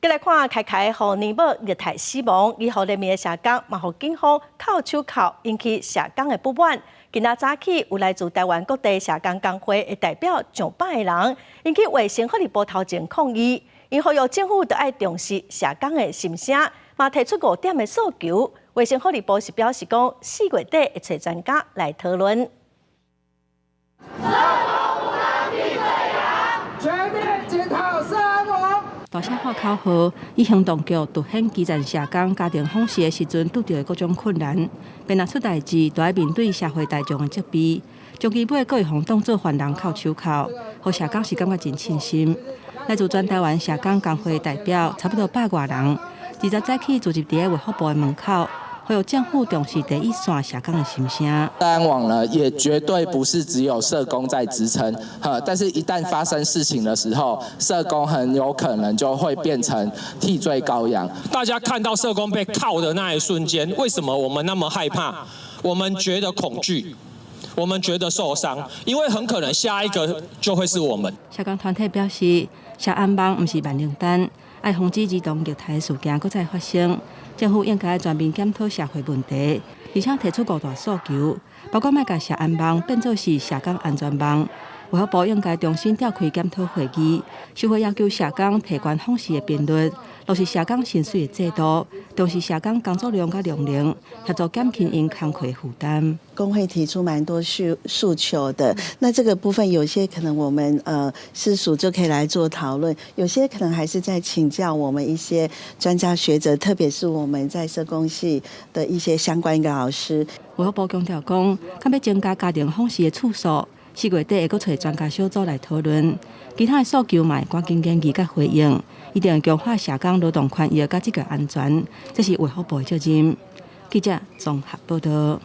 再来看开互年某虐待死亡，以后人民的社工嘛，互警方扣手铐，引起社工的不满。今仔早起，有来自台湾各地社工工会的代表上百个人，引起卫生福利部头前抗议，因呼吁政府要爱重视社工的心声，嘛提出5点的诉求。卫生福利部是表示讲，4月底会找专家来讨论。大社会口号以行动剧凸显基层社工家庭访视的时阵拄到的各种困难，便若出代志，就要面对社会大众的责备，将基本各项当作犯人扣手铐，互社工是感觉真庆幸。来自全台湾社工工会代表差不多100多人，20早起聚集伫个卫福部的门口。会有政府重视第一线社工的心声。安网呢，也绝对不是只有社工在支撑，但是一旦发生事情的时候，社工很有可能就会变成替罪羔羊。大家看到社工被铐的那一瞬间，为什么我们那么害怕？我们觉得恐惧，我们觉得受伤，因为很可能下一个就会是我们。社工团体表示，社安网不是万灵丹，要防止儿童虐待事件再发生。政府应该全面检讨社会问题，而且提出5大诉求，包括莫把社安网变作是社工安全网。卫福部应该重新召开检讨会议，收回要求社工提悬访视的频率，落实社工薪水的制度，重视社工工作量甲量能，协助减轻因工课负担。工会提出蛮多诉求的，那这个部分有些可能我们私塾就可以来做讨论，有些可能还是在请教我们一些专家学者，特别是我们在社工系的一些相关的老师。卫福部强调讲，较要增加家庭访视的次数，4月底会阁找专家小组来讨论，其他的诉求嘛会赶紧研究甲回应，一定会强化社工劳动权益甲职业安全，这是卫福部的责任。记者综合报道。